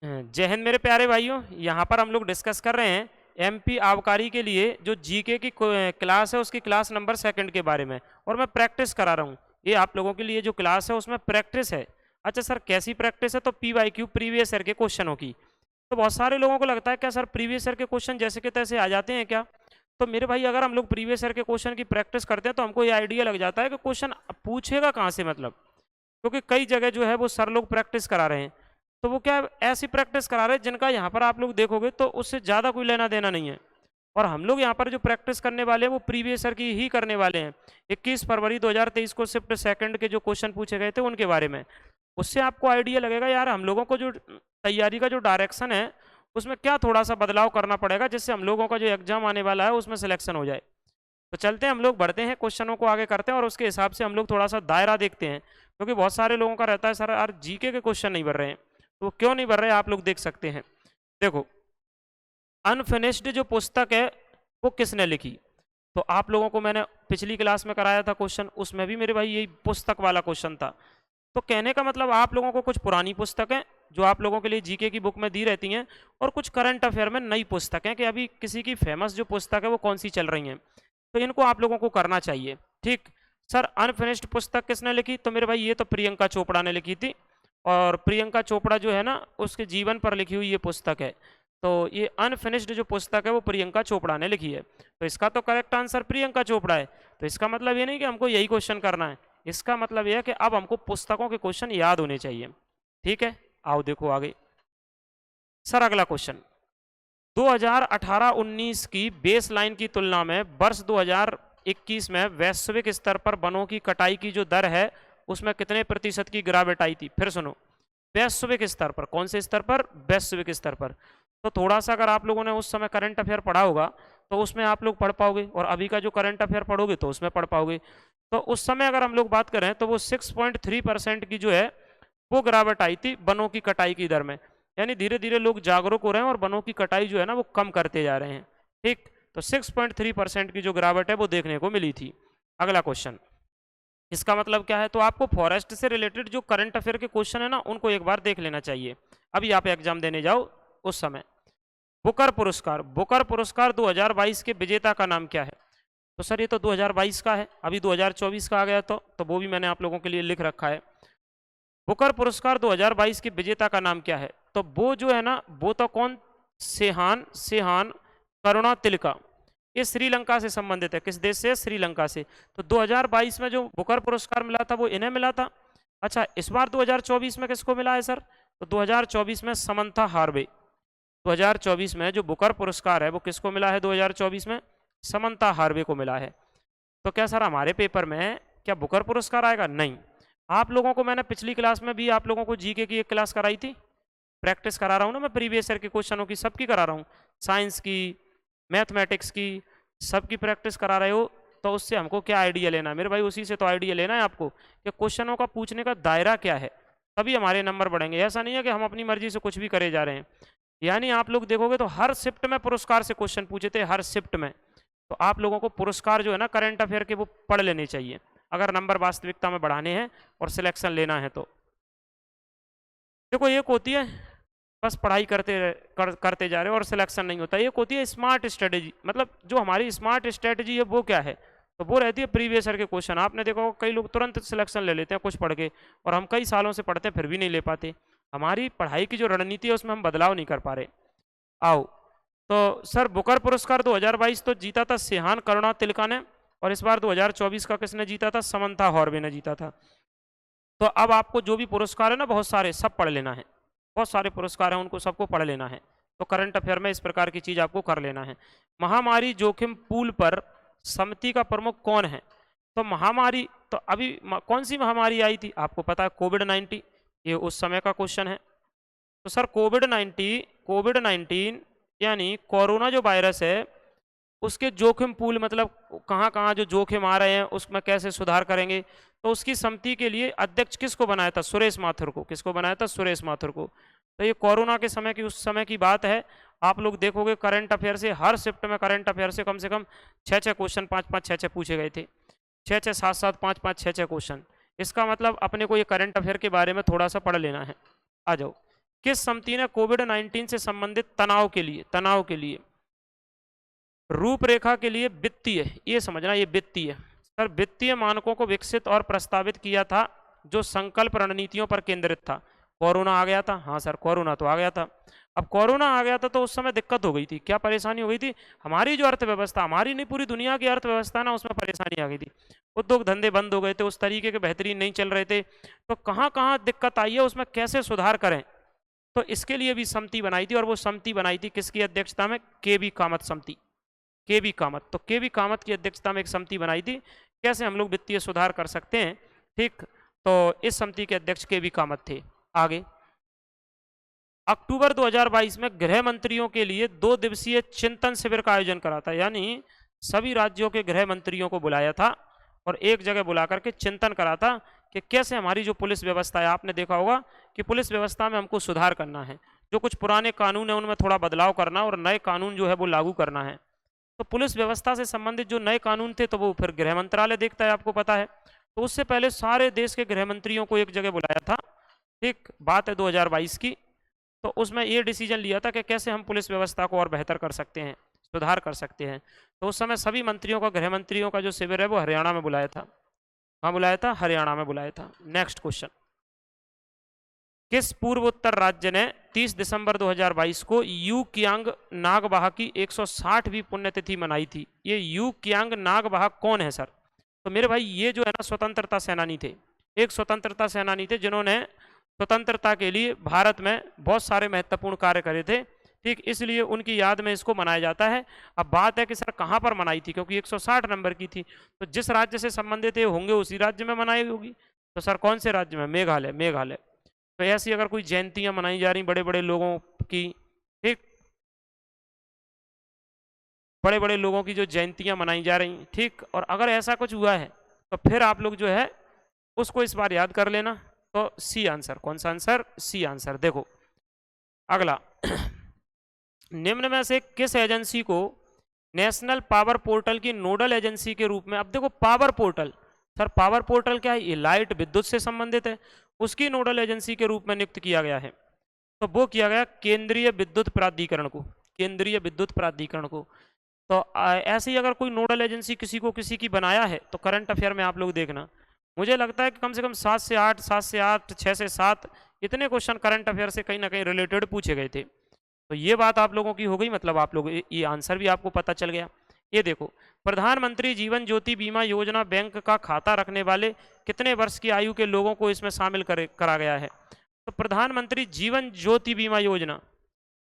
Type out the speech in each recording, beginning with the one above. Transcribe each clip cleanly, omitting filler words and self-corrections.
जय हिंद मेरे प्यारे भाइयों। यहाँ पर हम लोग डिस्कस कर रहे हैं एमपी आबकारी के लिए जो जीके की क्लास है उसकी क्लास नंबर 2 के बारे में, और मैं प्रैक्टिस करा रहा हूँ। ये आप लोगों के लिए जो क्लास है उसमें प्रैक्टिस है। अच्छा सर, कैसी प्रैक्टिस है? तो पीवाईक्यू प्रीवियस ईयर के क्वेश्चनों की। तो बहुत सारे लोगों को लगता है क्या सर प्रीवियस ईयर के क्वेश्चन जैसे के तैसे आ जाते हैं क्या? तो मेरे भाई, अगर हम लोग प्रीवियस ईयर के क्वेश्चन की प्रैक्टिस करते हैं तो हमको ये आइडिया लग जाता है कि क्वेश्चन पूछेगा कहाँ से, मतलब क्योंकि कई जगह जो है वो सर लोग प्रैक्टिस करा रहे हैं। तो वो क्या ऐसी प्रैक्टिस करा रहे हैं जिनका यहाँ पर आप लोग देखोगे तो उससे ज़्यादा कोई लेना देना नहीं है। और हम लोग यहाँ पर जो प्रैक्टिस करने वाले हैं वो प्रीवियस ईयर की ही करने वाले हैं। 21 फरवरी 2023 को शिफ्ट सेकंड के जो क्वेश्चन पूछे गए थे उनके बारे में। उससे आपको आइडिया लगेगा यार हम लोगों को जो तैयारी का जो डायरेक्शन है उसमें क्या थोड़ा सा बदलाव करना पड़ेगा, जिससे हम लोगों का जो एग्जाम आने वाला है उसमें सिलेक्शन हो जाए। तो चलते हैं, हम लोग बढ़ते हैं, क्वेश्चनों को आगे करते हैं और उसके हिसाब से हम लोग थोड़ा सा दायरा देखते हैं। क्योंकि बहुत सारे लोगों का रहता है सर यार जीके के क्वेश्चन नहीं भर रहे हैं। तो वो क्यों नहीं भर रहे आप लोग देख सकते हैं। देखो, अनफिनिश्ड जो पुस्तक है वो किसने लिखी? तो आप लोगों को मैंने पिछली क्लास में कराया था क्वेश्चन, उसमें भी मेरे भाई यही पुस्तक वाला क्वेश्चन था। तो कहने का मतलब आप लोगों को कुछ पुरानी पुस्तकें जो आप लोगों के लिए जीके की बुक में दी रहती हैं, और कुछ करंट अफेयर में नई पुस्तकें कि अभी किसी की फेमस जो पुस्तक है वो कौन सी चल रही हैं, तो इनको आप लोगों को करना चाहिए। ठीक सर, अनफिनिश्ड पुस्तक किसने लिखी? तो मेरे भाई ये तो प्रियंका चोपड़ा ने लिखी थी। और प्रियंका चोपड़ा जो है ना उसके जीवन पर लिखी हुई ये पुस्तक है। तो ये अनफिनिश्ड जो पुस्तक है वो प्रियंका चोपड़ा ने लिखी है। तो इसका तो करेक्ट आंसर प्रियंका चोपड़ा है। तो इसका मतलब ये नहीं कि हमको यही क्वेश्चन करना है, इसका मतलब यह है कि अब हमको पुस्तकों के क्वेश्चन याद होने चाहिए। ठीक है, आओ देखो आगे। सर अगला क्वेश्चन, 2018-19 की बेस लाइन की तुलना में वर्ष 2021 में वैश्विक स्तर पर वनों की कटाई की जो दर है उसमें कितने प्रतिशत की गिरावट आई थी? फिर सुनो, वैश्विक स्तर पर। कौन से स्तर पर? वैश्विक स्तर पर। तो थोड़ा सा अगर आप लोगों ने उस समय करंट अफेयर पढ़ा होगा तो उसमें आप लोग पढ़ पाओगे, और अभी का जो करंट अफेयर पढ़ोगे तो उसमें पढ़ पाओगे। तो उस समय अगर हम लोग बात करें तो वो 6.3% की जो है वो गिरावट आई थी वनों की कटाई की दर में। यानी धीरे धीरे लोग जागरूक हो रहे हैं और वनों की कटाई जो है ना वो कम करते जा रहे हैं। ठीक, तो 6.3% की जो गिरावट है वो देखने को मिली थी। अगला क्वेश्चन, इसका मतलब क्या है? तो आपको फॉरेस्ट से रिलेटेड जो करंट अफेयर के क्वेश्चन है ना उनको एक बार देख लेना चाहिए अभी आप एग्जाम देने जाओ उस समय। बुकर पुरस्कार, बुकर पुरस्कार 2022 के विजेता का नाम क्या है? तो सर ये तो 2022 का है, अभी 2024 का आ गया तो वो भी मैंने आप लोगों के लिए लिख रखा है। बुकर पुरस्कार 2022 के विजेता का नाम क्या है? तो वो जो है ना वो तो कौन? सेहान सेहान करुणा तिलका। ये श्रीलंका से संबंधित है। किस देश से? श्रीलंका से। तो 2022 में जो बुकर पुरस्कार मिला था वो इन्हें मिला था। अच्छा, इस बार 2024 में किसको मिला है सर? तो 2024 में समंथा हार्वे। 2024 में जो बुकर पुरस्कार है वो किसको मिला है? 2024 में समंथा हार्वे को मिला है। तो क्या सर हमारे पेपर में क्या बुकर पुरस्कार आएगा? नहीं। आप लोगों को मैंने पिछली क्लास में भी आप लोगों को जीके की एक क्लास कराई थी, प्रैक्टिस करा रहा हूँ ना मैं प्रीवियस ईयर के क्वेश्चनों की, सबकी करा रहा हूँ, साइंस की, मैथमेटिक्स की, सबकी प्रैक्टिस करा रहे हो। तो उससे हमको क्या आइडिया लेना है मेरे भाई? उसी से तो आइडिया लेना है आपको कि क्वेश्चनों का पूछने का दायरा क्या है, तभी हमारे नंबर बढ़ेंगे। ऐसा नहीं है कि हम अपनी मर्जी से कुछ भी करे जा रहे हैं। यानी आप लोग देखोगे तो हर शिफ्ट में पुरस्कार से क्वेश्चन पूछे थे, हर शिफ्ट में। तो आप लोगों को पुरस्कार जो है ना करंट अफेयर के वो पढ़ लेने चाहिए अगर नंबर वास्तविकता में बढ़ाने हैं और सिलेक्शन लेना है। तो देखो, एक होती है बस पढ़ाई करते जा रहे हो और सिलेक्शन नहीं होता। एक होती है स्मार्ट स्ट्रेटेजी, मतलब जो हमारी स्मार्ट स्ट्रेटेजी है वो क्या है? तो वो रहती है प्रीवियस ईयर के क्वेश्चन। आपने देखा होगा कई लोग तुरंत सिलेक्शन ले लेते हैं कुछ पढ़ के, और हम कई सालों से पढ़ते हैं फिर भी नहीं ले पाते। हमारी पढ़ाई की जो रणनीति है उसमें हम बदलाव नहीं कर पा रहे। आओ, तो सर बुकर पुरस्कार 2022 तो जीता था सेहान करुणा तिलका ने, और इस बार 2024 का किसने जीता था? समंथा हॉर्वे ने जीता था। तो अब आपको जो भी पुरस्कार है ना बहुत सारे सब पढ़ लेना है, बहुत सारे पुरस्कार हैं उनको सबको पढ़ लेना है। तो करंट अफेयर में इस प्रकार की चीज आपको कर लेना है। महामारी जोखिम पूल पर समिति का प्रमुख कौन है? तो महामारी, तो अभी कौन सी महामारी आई थी आपको पता है? कोविड-19, ये उस समय का क्वेश्चन है। तो सर कोविड-19 यानी कोरोना जो वायरस है उसके जोखिम पूल, मतलब कहाँ कहाँ जो जोखिम आ रहे हैं उसमें कैसे सुधार करेंगे। तो उसकी समिति के लिए अध्यक्ष किसको बनाया था? सुरेश माथुर को। किसको बनाया था? सुरेश माथुर को। तो ये कोरोना के समय की, उस समय की बात है। आप लोग देखोगे करंट अफेयर से हर शिफ्ट में करंट अफेयर से कम 6-6 क्वेश्चन, 5-5, 6-6 पूछे गए थे। 6-6, 7-7, 5-5, 6-6 क्वेश्चन। इसका मतलब अपने को ये करंट अफेयर के बारे में थोड़ा सा पढ़ लेना है। आ जाओ, किस समिति ने कोविड-19 से संबंधित तनाव के लिए रूपरेखा के लिए वित्तीय, ये समझना, ये वित्तीय सर, वित्तीय मानकों को विकसित और प्रस्तावित किया था जो संकल्प रणनीतियों पर केंद्रित था। कोरोना आ गया था, हाँ सर कोरोना तो आ गया था। अब कोरोना आ गया था तो उस समय दिक्कत हो गई थी, क्या परेशानी हो गई थी, हमारी जो अर्थव्यवस्था, हमारी नहीं पूरी दुनिया की अर्थव्यवस्था ना, उसमें परेशानी आ गई थी, उद्योग धंधे बंद हो गए थे, उस तरीके के बेहतरीन नहीं चल रहे थे, तो कहाँ कहाँ दिक्कत आई है, उसमें कैसे सुधार करें, तो इसके लिए भी समिति बनाई थी। और वो समिति बनाई थी किसकी अध्यक्षता में, के बी कामत समिति, के बी कामत, तो के बी कामत की अध्यक्षता में एक समिति बनाई थी, कैसे हम लोग वित्तीय सुधार कर सकते हैं, ठीक, तो इस समिति के अध्यक्ष के बी कामत थे। आगे, अक्टूबर 2022 में गृह मंत्रियों के लिए 2 दिवसीय चिंतन शिविर का आयोजन करा था, यानी सभी राज्यों के गृह मंत्रियों को बुलाया था और एक जगह बुला करके चिंतन करा था कि कैसे हमारी जो पुलिस व्यवस्था है, आपने देखा होगा कि पुलिस व्यवस्था में हमको सुधार करना है, जो कुछ पुराने कानून है उनमें थोड़ा बदलाव करना और नए कानून जो है वो लागू करना है। तो पुलिस व्यवस्था से संबंधित जो नए कानून थे तो वो फिर गृह मंत्रालय देखता है, आपको पता है, तो उससे पहले सारे देश के गृह मंत्रियों को एक जगह बुलाया था, ठीक, बात है 2022 की, तो उसमें ये डिसीजन लिया था कि कैसे हम पुलिस व्यवस्था को और बेहतर कर सकते हैं, सुधार कर सकते हैं। तो उस समय सभी मंत्रियों का, गृह मंत्रियों का जो शिविर है वो हरियाणा में बुलाया था, कहाँ बुलाया था, हरियाणा में बुलाया था। नेक्स्ट क्वेश्चन, किस पूर्वोत्तर राज्य ने 30 दिसंबर 2022 को यू कियांग नागबाहा की 160वीं पुण्यतिथि मनाई थी? ये यू कियांग नागबाहा कौन है सर? तो मेरे भाई ये जो है ना स्वतंत्रता सेनानी थे, एक स्वतंत्रता सेनानी थे जिन्होंने स्वतंत्रता के लिए भारत में बहुत सारे महत्वपूर्ण कार्य करे थे, ठीक, इसलिए उनकी याद में इसको मनाया जाता है। अब बात है कि सर कहाँ पर मनाई थी, क्योंकि 160 नंबर की थी, तो जिस राज्य से संबंधित होंगे उसी राज्य में मनाई होगी, तो सर कौन से राज्य में, मेघालय, मेघालय। तो ऐसी अगर कोई जयंतियां मनाई जा रही बड़े बड़े लोगों की, ठीक, बड़े बड़े लोगों की जो जयंतियां मनाई जा रही, ठीक, और अगर ऐसा कुछ हुआ है तो फिर आप लोग जो है उसको इस बार याद कर लेना। तो सी आंसर, कौन सा आंसर, सी आंसर। देखो अगला, निम्न में से किस एजेंसी को नेशनल पावर पोर्टल की नोडल एजेंसी के रूप में, अब देखो power portal, sir power portal क्या है, ये लाइट विद्युत से संबंधित है, उसकी नोडल एजेंसी के रूप में नियुक्त किया गया है, तो वो किया गया केंद्रीय विद्युत प्राधिकरण को, केंद्रीय विद्युत प्राधिकरण को। तो ऐसे ही अगर कोई नोडल एजेंसी किसी को किसी की बनाया है तो करंट अफेयर में आप लोग देखना, मुझे लगता है कि कम से कम 7 से 8, 7 से 8, 6 से 7 इतने क्वेश्चन करंट अफेयर से कहीं ना कहीं रिलेटेड पूछे गए थे। तो ये बात आप लोगों की हो गई, मतलब आप लोग ये आंसर भी आपको पता चल गया। ये देखो, प्रधानमंत्री जीवन ज्योति बीमा योजना बैंक का खाता रखने वाले कितने वर्ष की आयु के लोगों को इसमें शामिल करा गया है? तो प्रधानमंत्री जीवन ज्योति बीमा योजना,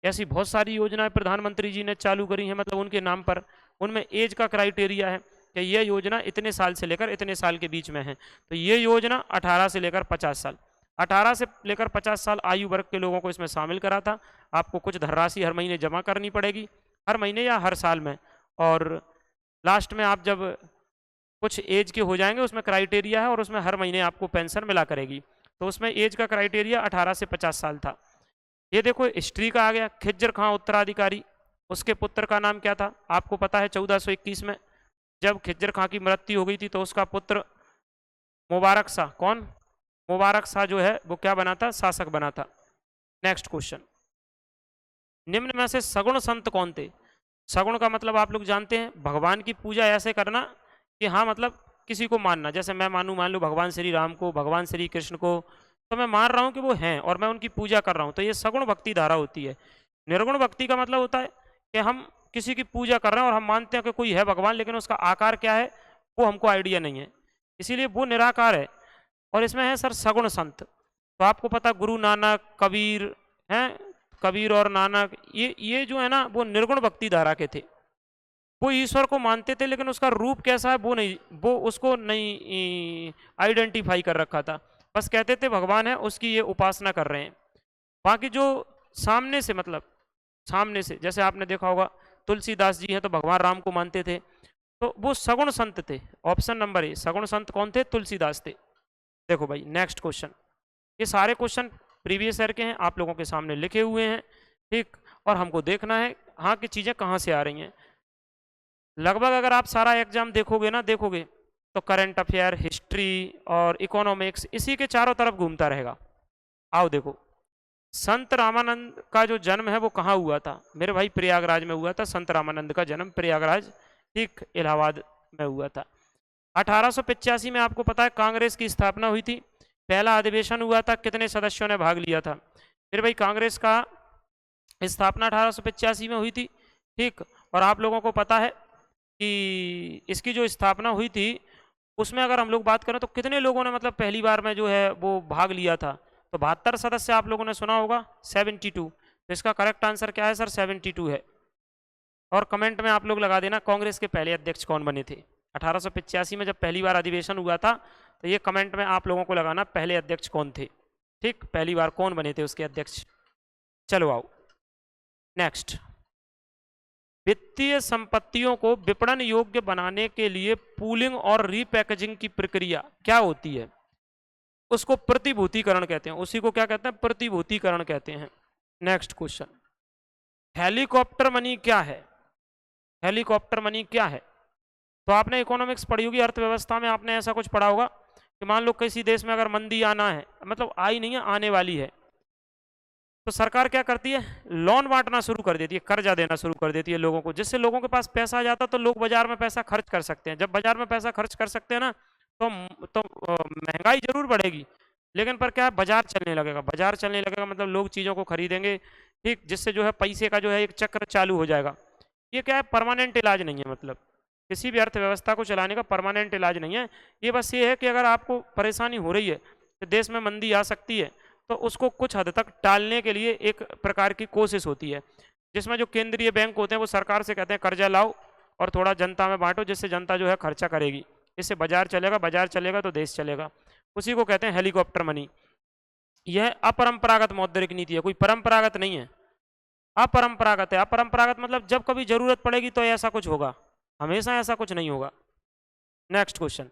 ऐसी बहुत सारी योजनाएं प्रधानमंत्री जी ने चालू करी हैं, मतलब उनके नाम पर, उनमें एज का क्राइटेरिया है कि यह योजना इतने साल से लेकर इतने साल के बीच में है। तो ये योजना 18 से लेकर 50 साल, 18 से लेकर 50 साल आयु वर्ग के लोगों को इसमें शामिल करा था। आपको कुछ धनराशि हर महीने जमा करनी पड़ेगी, हर महीने या हर साल में, और लास्ट में आप जब कुछ एज के हो जाएंगे उसमें क्राइटेरिया है और उसमें हर महीने आपको पेंशन मिला करेगी। तो उसमें एज का क्राइटेरिया 18 से 50 साल था। ये देखो हिस्ट्री का आ गया, खिज्जर खां उत्तराधिकारी, उसके पुत्र का नाम क्या था? आपको पता है 1421 में जब खिज्जर खां की मृत्यु हो गई थी तो उसका पुत्र मुबारक शाह, कौन? मुबारक शाह जो है वो क्या बना था? शासक बना था। नेक्स्ट क्वेश्चन, निम्न में से सगुण संत कौन थे? सगुण का मतलब आप लोग जानते हैं, भगवान की पूजा ऐसे करना कि हाँ मतलब किसी को मानना, जैसे मैं मान लो भगवान श्री राम को, भगवान श्री कृष्ण को, तो मैं मान रहा हूँ कि वो हैं और मैं उनकी पूजा कर रहा हूँ, तो ये सगुण भक्ति धारा होती है। निर्गुण भक्ति का मतलब होता है कि हम किसी की पूजा कर रहे हैं और हम मानते हैं कि कोई है भगवान, लेकिन उसका आकार क्या है वो हमको आइडिया नहीं है, इसीलिए वो निराकार है। और इसमें है सर सगुण संत, तो आपको पता गुरु नानक, कबीर हैं, कबीर और नानक, ये जो है ना वो निर्गुण भक्ति धारा के थे, वो ईश्वर को मानते थे लेकिन उसका रूप कैसा है वो उसको नहीं आइडेंटिफाई कर रखा था, बस कहते थे भगवान है, उसकी ये उपासना कर रहे हैं। बाकी जो सामने से, मतलब सामने से, जैसे आपने देखा होगा तुलसीदास जी हैं तो भगवान राम को मानते थे, तो वो सगुण संत थे। ऑप्शन नंबर ए, सगुण संत कौन थे? तुलसीदास थे। देखो भाई नेक्स्ट क्वेश्चन, ये सारे क्वेश्चन प्रीवियस ईयर के हैं, आप लोगों के सामने लिखे हुए हैं, ठीक, और हमको देखना है हाँ की चीजें कहाँ से आ रही हैं। लगभग अगर आप सारा एग्जाम देखोगे तो करंट अफेयर, हिस्ट्री और इकोनॉमिक्स इसी के चारों तरफ घूमता रहेगा। आओ देखो, संत रामानंद का जो जन्म है वो कहाँ हुआ था? मेरे भाई प्रयागराज में हुआ था। संत रामानंद का जन्म प्रयागराज, ठीक, इलाहाबाद में हुआ था। 1885 में आपको पता है कांग्रेस की स्थापना हुई थी। पहला अधिवेशन हुआ था, कितने सदस्यों ने भाग लिया था? मेरे भाई कांग्रेस का स्थापना 1885 में हुई थी, ठीक। और आप लोगों को पता है कि इसकी जो स्थापना हुई थी उसमें अगर हम लोग बात करें तो कितने लोगों ने मतलब पहली बार में जो है वो भाग लिया था? तो 72 सदस्य आप लोगों ने सुना होगा, 72। तो इसका करेक्ट आंसर क्या है सर? 72 है। और कमेंट में आप लोग लगा देना कांग्रेस के पहले अध्यक्ष कौन बने थे? 1885 में जब पहली बार अधिवेशन हुआ था तो ये कमेंट में आप लोगों को लगाना पहले अध्यक्ष कौन थे, ठीक, पहली बार कौन बने थे उसके अध्यक्ष। चलो आओ नेक्स्ट। वित्तीय संपत्तियों को विपणन योग्य बनाने के लिए पूलिंग और रीपैकेजिंग की प्रक्रिया क्या होती है? उसको प्रतिभूतिकरण कहते हैं। उसी को क्या कहते हैं? प्रतिभूतिकरण कहते हैं। नेक्स्ट क्वेश्चन, हेलीकॉप्टर मनी क्या है? हेलीकॉप्टर मनी क्या है? तो आपने इकोनॉमिक्स पढ़ी होगी, अर्थव्यवस्था में आपने ऐसा कुछ पढ़ा होगा कि मान लो किसी देश में अगर मंदी आना है, मतलब आई नहीं है, आने वाली है, तो सरकार क्या करती है? लोन बांटना शुरू कर देती है, कर्जा देना शुरू कर देती है लोगों को, जिससे लोगों के पास पैसा आ जाता तो लोग बाजार में पैसा खर्च कर सकते हैं। जब बाजार में पैसा खर्च कर सकते हैं ना तो महंगाई जरूर बढ़ेगी, लेकिन पर क्या है, बाजार चलने लगेगा। बाजार चलने लगेगा मतलब लोग चीज़ों को खरीदेंगे, ठीक, जिससे जो है पैसे का जो है एक चक्र चालू हो जाएगा। ये क्या है? परमानेंट इलाज नहीं है, मतलब किसी भी अर्थव्यवस्था को चलाने का परमानेंट इलाज नहीं है। ये बस ये है कि अगर आपको परेशानी हो रही है तो देश में मंदी आ सकती है, तो उसको कुछ हद तक टालने के लिए एक प्रकार की कोशिश होती है, जिसमें जो केंद्रीय बैंक होते हैं वो सरकार से कहते हैं कर्जा लाओ और थोड़ा जनता में बांटो, जिससे जनता जो है खर्चा करेगी, इससे बाजार चलेगा, बाजार चलेगा तो देश चलेगा। उसी को कहते हैं हेलीकॉप्टर मनी। यह अपरंपरागत मौद्रिक नीति है, कोई परंपरागत नहीं है, अपरंपरागत है। अपरंपरागत मतलब जब कभी जरूरत पड़ेगी तो ऐसा कुछ होगा, हमेशा ऐसा कुछ नहीं होगा। नेक्स्ट क्वेश्चन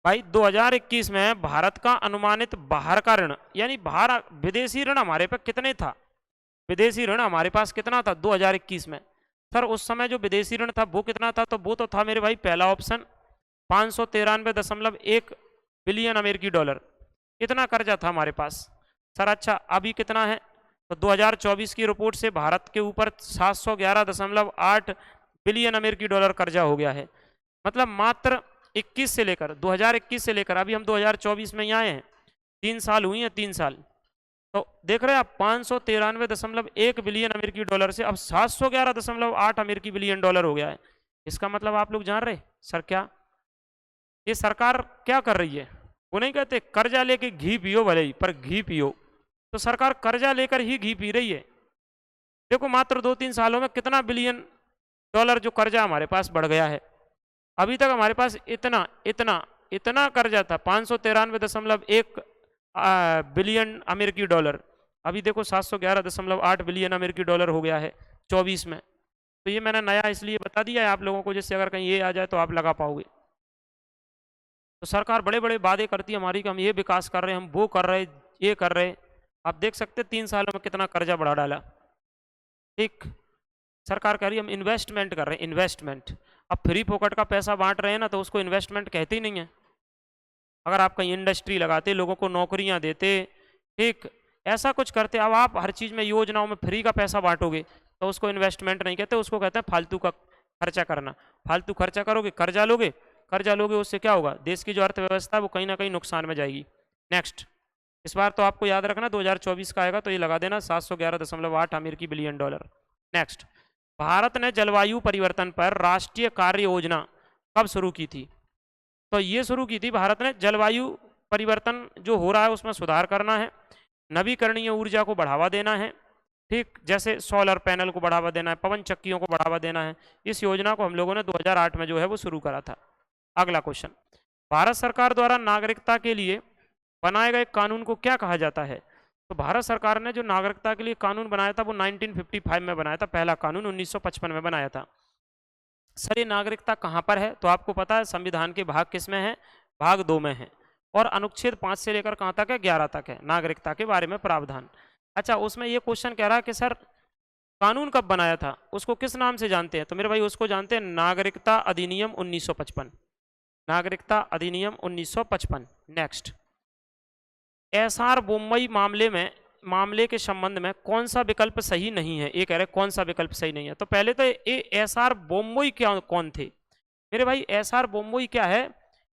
भाई, 2021 में भारत का अनुमानित बाहर का ऋण, यानी बाहर विदेशी ऋण हमारे पे कितने था? विदेशी ऋण हमारे पास कितना था 2021 में? सर उस समय जो विदेशी ऋण था वो कितना था? तो वो तो था मेरे भाई पहला ऑप्शन 593.1 बिलियन अमेरिकी डॉलर, इतना कर्जा था हमारे पास। सर अच्छा अभी कितना है? तो 2024 की रिपोर्ट से भारत के ऊपर 711.8 बिलियन अमेरिकी डॉलर कर्जा हो गया है। मतलब मात्र 21 से लेकर 2021 से लेकर अभी हम 2024 में ही आए हैं, 3 साल हुई हैं, 3 साल। तो देख रहे हैं आप 593.1 बिलियन अमेरिकी डॉलर से अब 711.8 अमेरिकी बिलियन डॉलर हो गया है। इसका मतलब आप लोग जान रहे सर क्या ये सरकार क्या कर रही है? वो नहीं कहते कर्जा लेके घी पियो भले ही, पर घी पियो। तो सरकार कर्जा लेकर ही घी पी रही है। देखो मात्र 2-3 सालों में कितना बिलियन डॉलर जो कर्जा हमारे पास बढ़ गया है। अभी तक हमारे पास इतना इतना इतना कर्जा था 593.1 बिलियन अमेरिकी डॉलर, अभी देखो 711.8 बिलियन अमेरिकी डॉलर हो गया है 24 में। तो ये मैंने नया इसलिए बता दिया है आप लोगों को, जिससे अगर कहीं ये आ जाए तो आप लगा पाओगे। तो सरकार बड़े बड़े वादे करती है हमारी कि हम ये विकास कर रहे हैं, हम वो कर रहे, ये कर रहे। आप देख सकते 3 सालों में कितना कर्जा बढ़ा डाला। ठीक, सरकार कह रही है हम इन्वेस्टमेंट कर रहे हैं, इन्वेस्टमेंट। अब फ्री फोकट का पैसा बांट रहे हैं ना, तो उसको इन्वेस्टमेंट कहते ही नहीं है। अगर आप कहीं इंडस्ट्री लगाते, लोगों को नौकरियां देते, ठीक, ऐसा कुछ करते, अब आप हर चीज़ में योजनाओं में फ्री का पैसा बांटोगे तो उसको इन्वेस्टमेंट नहीं कहते, उसको कहते हैं फालतू का खर्चा करना। फालतू खर्चा करोगे, कर्जा लोगे, कर्जा लोगे, उससे क्या होगा? देश की जो अर्थव्यवस्था है वो कहीं ना कहीं नुकसान में जाएगी। नेक्स्ट, इस बार तो आपको याद रखना 2024 का आएगा तो ये लगा देना 711.8 अमेरिकी बिलियन डॉलर। नेक्स्ट, भारत ने जलवायु परिवर्तन पर राष्ट्रीय कार्य योजना कब शुरू की थी? तो ये शुरू की थी भारत ने, जलवायु परिवर्तन जो हो रहा है उसमें सुधार करना है, नवीकरणीय ऊर्जा को बढ़ावा देना है, ठीक, जैसे सोलर पैनल को बढ़ावा देना है, पवन चक्कियों को बढ़ावा देना है। इस योजना को हम लोगों ने 2008 में जो है वो शुरू करा था। अगला क्वेश्चन, भारत सरकार द्वारा नागरिकता के लिए बनाए गए कानून को क्या कहा जाता है? तो भारत सरकार ने जो नागरिकता के लिए कानून बनाया था वो 1955 में बनाया था, पहला कानून 1955 में बनाया था। सर ये नागरिकता कहाँ पर है? तो आपको पता है संविधान के भाग किस में है? भाग 2 में है, और अनुच्छेद 5 से लेकर कहाँ तक है? 11 तक है नागरिकता के बारे में प्रावधान। अच्छा, उसमें ये क्वेश्चन कह रहा है कि सर कानून कब बनाया था, उसको किस नाम से जानते हैं? तो मेरे भाई उसको जानते हैं नागरिकता अधिनियम 1955, नागरिकता अधिनियम 1955। नेक्स्ट, एसआर बोम्मई मामले में मामले के संबंध में कौन सा विकल्प सही नहीं है, ये कह रहे कौन सा विकल्प सही नहीं है। तो पहले तो ये एसआर बोम्मई क्या कौन थे मेरे भाई? एसआर बोम्मई क्या है?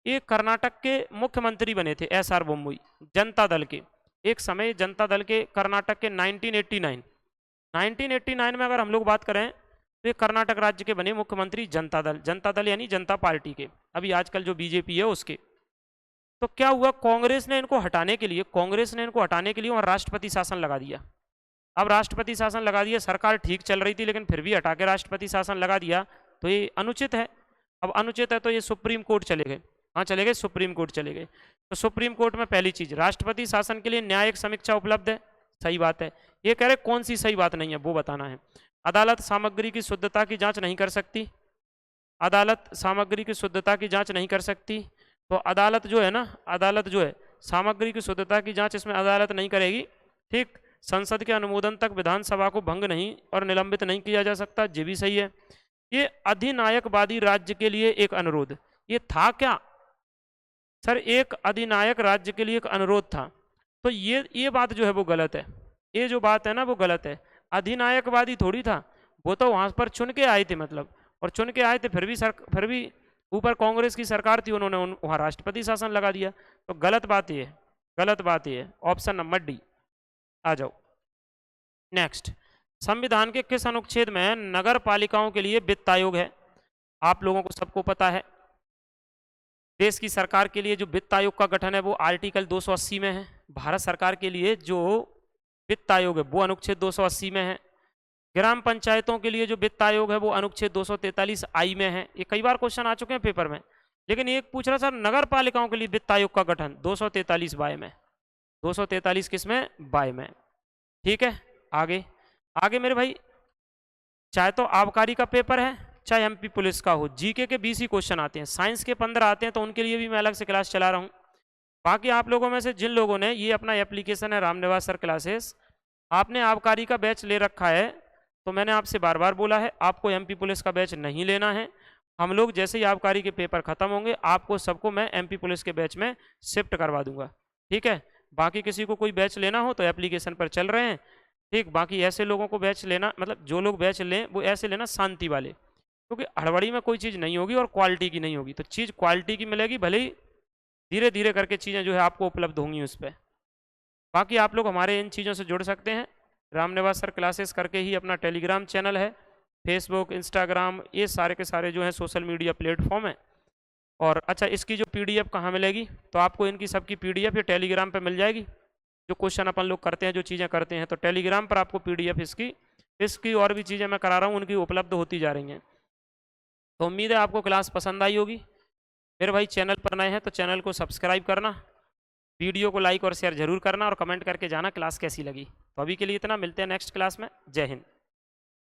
ये कर्नाटक के मुख्यमंत्री बने थे एसआर बोम्मई, जनता दल के। एक समय जनता दल के कर्नाटक के 1989 में अगर हम लोग बात करें तो ये कर्नाटक राज्य के बने मुख्यमंत्री जनता दल यानी जनता पार्टी के, अभी आजकल जो बीजेपी है उसके। तो क्या हुआ, कांग्रेस ने इनको हटाने के लिए वहां राष्ट्रपति शासन लगा दिया। अब राष्ट्रपति शासन लगा दिया, सरकार ठीक चल रही थी लेकिन फिर भी हटा के राष्ट्रपति शासन लगा दिया, तो ये अनुचित है। अब अनुचित है तो ये सुप्रीम कोर्ट चले गए। हाँ चले गए, सुप्रीम कोर्ट चले गए। तो सुप्रीम कोर्ट में पहली चीज, राष्ट्रपति शासन के लिए न्यायिक समीक्षा उपलब्ध है, सही बात है। ये कह रहे कौन सी सही बात नहीं है वो बताना है। अदालत सामग्री की शुद्धता की जांच नहीं कर सकती, अदालत सामग्री की शुद्धता की जांच नहीं कर सकती। तो अदालत जो है ना, अदालत जो है सामग्री की शुद्धता की जांच इसमें अदालत नहीं करेगी। ठीक, संसद के अनुमोदन तक विधानसभा को भंग नहीं और निलंबित नहीं किया जा सकता, ये भी सही है। ये अधिनायकवादी राज्य के लिए एक अनुरोध, ये था क्या सर? एक अधिनायक राज्य के लिए एक अनुरोध था। तो ये बात जो है वो गलत है, ये जो बात है ना वो गलत है। अधिनायकवादी थोड़ी था, वो तो वहां पर चुन के आए थे, मतलब, और चुन के आए थे, फिर भी ऊपर कांग्रेस की सरकार थी, उन्होंने वहां राष्ट्रपति शासन लगा दिया। तो गलत बात ये है, गलत बात ये है। ऑप्शन नंबर डी आ जाओ। नेक्स्ट, संविधान के किस अनुच्छेद में नगर पालिकाओं के लिए वित्त आयोग है? आप लोगों को सबको पता है, देश की सरकार के लिए जो वित्त आयोग का गठन है वो आर्टिकल 280 में है। भारत सरकार के लिए जो वित्त आयोग है वो अनुच्छेद 280 में है। ग्राम पंचायतों के लिए जो वित्त आयोग है वो अनुच्छेद 243 आई में है। ये कई बार क्वेश्चन आ चुके हैं पेपर में, लेकिन एक पूछ रहा सर नगर पालिकाओं के लिए वित्त आयोग का गठन 243 बाय में, 243 किस में? बाय में। ठीक है, आगे आगे मेरे भाई, चाहे तो आबकारी का पेपर है चाहे एमपी पुलिस का हो, जीके के 20 ही क्वेश्चन आते हैं, साइंस के 15 आते हैं, तो उनके लिए भी मैं अलग से क्लास चला रहा हूँ। बाकी आप लोगों में से जिन लोगों ने, ये अपना एप्लीकेशन है रामनिवास सर क्लासेस, आपने आबकारी का बैच ले रखा है, तो मैंने आपसे बार बार बोला है आपको एमपी पुलिस का बैच नहीं लेना है। हम लोग जैसे ही आबकारी के पेपर खत्म होंगे आपको सबको मैं एमपी पुलिस के बैच में शिफ्ट करवा दूंगा। ठीक है, बाकी किसी को कोई बैच लेना हो तो एप्लीकेशन पर चल रहे हैं। ठीक, बाकी ऐसे लोगों को बैच लेना, मतलब जो लोग बैच लें वो ऐसे लेना शांति वाले, क्योंकि हड़बड़ी में कोई चीज़ नहीं होगी और क्वालिटी की नहीं होगी। तो चीज़ क्वालिटी की मिलेगी, भले ही धीरे धीरे करके चीज़ें जो है आपको उपलब्ध होंगी उस पर। बाकी आप लोग हमारे इन चीज़ों से जुड़ सकते हैं, रामनिवास सर क्लासेस करके ही अपना टेलीग्राम चैनल है, फेसबुक, इंस्टाग्राम, ये सारे के सारे जो हैं सोशल मीडिया प्लेटफॉर्म है। और अच्छा, इसकी जो पीडीएफ कहाँ मिलेगी? तो आपको इनकी सबकी पीडीएफ ये टेलीग्राम पे मिल जाएगी। जो क्वेश्चन अपन लोग करते हैं, जो चीज़ें करते हैं, तो टेलीग्राम पर आपको पीडीएफ इसकी और भी चीज़ें मैं करा रहा हूँ उनकी उपलब्ध होती जा रही हैं। तो उम्मीद है आपको क्लास पसंद आई होगी। मेरे भाई चैनल पर नए हैं तो चैनल को सब्सक्राइब करना, वीडियो को लाइक और शेयर जरूर करना और कमेंट करके जाना क्लास कैसी लगी। तो अभी के लिए इतना, मिलते हैं नेक्स्ट क्लास में। जय हिंद।